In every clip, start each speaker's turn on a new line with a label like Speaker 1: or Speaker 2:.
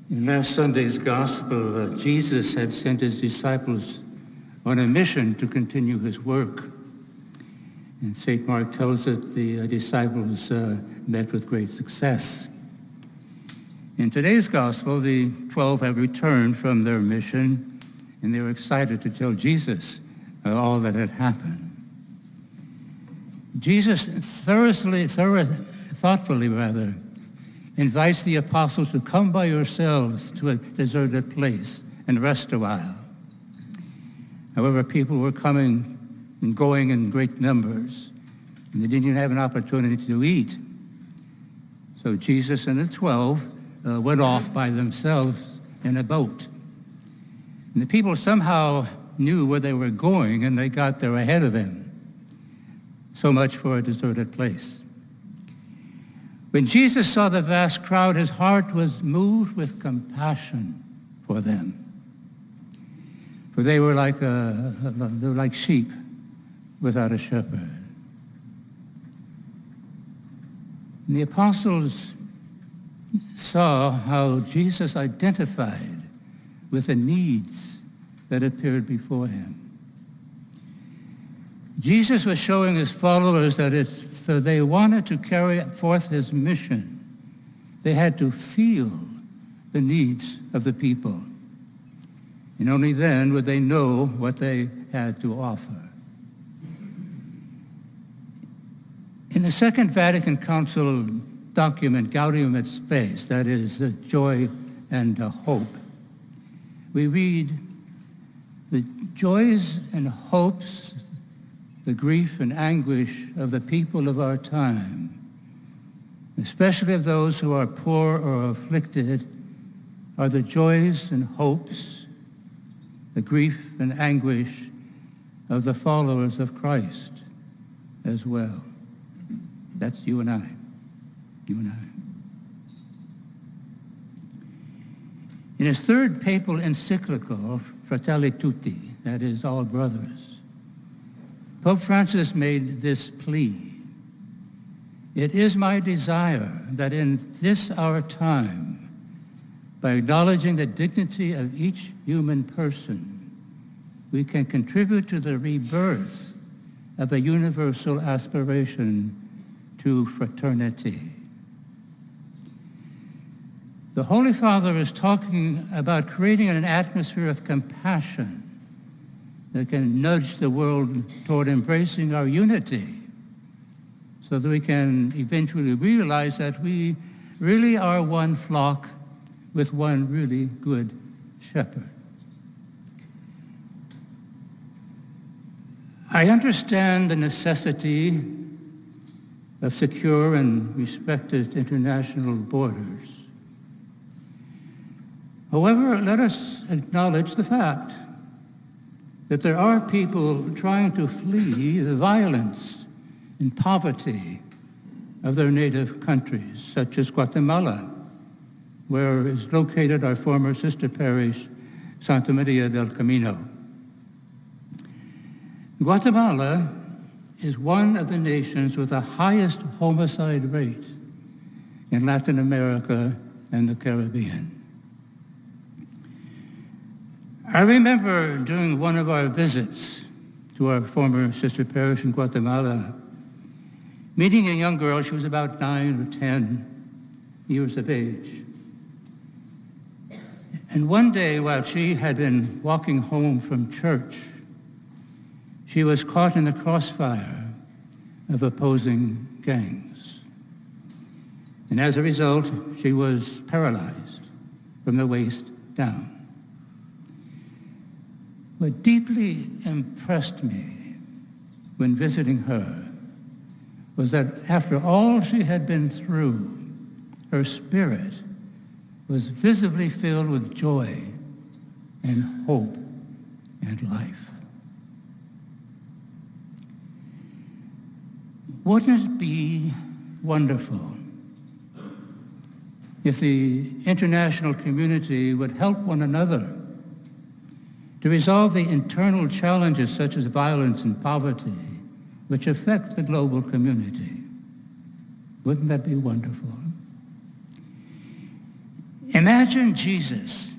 Speaker 1: In last Sunday's gospel, Jesus had sent his disciples on a mission to continue his work. And St. Mark tells us the disciples met with great success. In today's gospel, the 12 have returned from their mission, and they were excited to tell Jesus all that had happened. Jesus thoughtfully invites the apostles to come by yourselves to a deserted place and rest a while. However, people were coming and going in great numbers, and they didn't even have an opportunity to eat. So Jesus and the 12 went off by themselves in a boat. And the people somehow knew where they were going, and they got there ahead of him. So much for a deserted place. When Jesus saw the vast crowd, his heart was moved with compassion for them. For they were like sheep without a shepherd. And the apostles saw how Jesus identified with the needs that appeared before him. Jesus was showing his followers that if they wanted to carry forth his mission, they had to feel the needs of the people. And only then would they know what they had to offer. In the Second Vatican Council document, Gaudium et Spes, that is, joy and hope, we read, the joys and hopes, the grief and anguish of the people of our time, especially of those who are poor or afflicted, are the joys and hopes, the grief and anguish of the followers of Christ as well. That's you and I. You and I. In his third papal encyclical, Fratelli Tutti, that is, all brothers, Pope Francis made this plea: "It is my desire that in this our time, by acknowledging the dignity of each human person, we can contribute to the rebirth of a universal aspiration to fraternity." The Holy Father is talking about creating an atmosphere of compassion that can nudge the world toward embracing our unity so that we can eventually realize that we really are one flock with one really good shepherd. I understand the necessity of secure and respected international borders. However, let us acknowledge the fact that there are people trying to flee the violence and poverty of their native countries, such as Guatemala, where is located our former sister parish, Santa Maria del Camino. Guatemala is one of the nations with the highest homicide rate in Latin America and the Caribbean. I remember during one of our visits to our former sister parish in Guatemala, meeting a young girl. She was about 9 or 10 years of age. And one day, while she had been walking home from church, she was caught in the crossfire of opposing gangs. And as a result, she was paralyzed from the waist down. What deeply impressed me when visiting her was that after all she had been through, her spirit was visibly filled with joy and hope and life. Wouldn't it be wonderful if the international community would help one another to resolve the internal challenges such as violence and poverty which affect the global community? Wouldn't that be wonderful? Imagine Jesus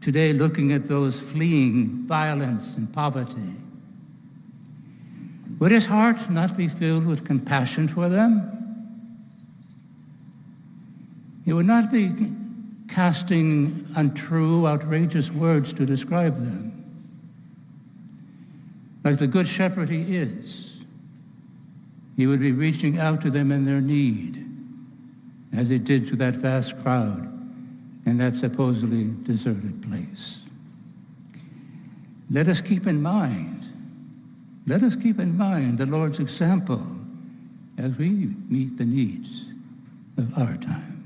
Speaker 1: today looking at those fleeing violence and poverty. Would his heart not be filled with compassion for them? He would not be casting untrue, outrageous words to describe them. Like the good shepherd he is, he would be reaching out to them in their need, as he did to that vast crowd in that supposedly deserted place. Let us keep in mind the Lord's example as we meet the needs of our time.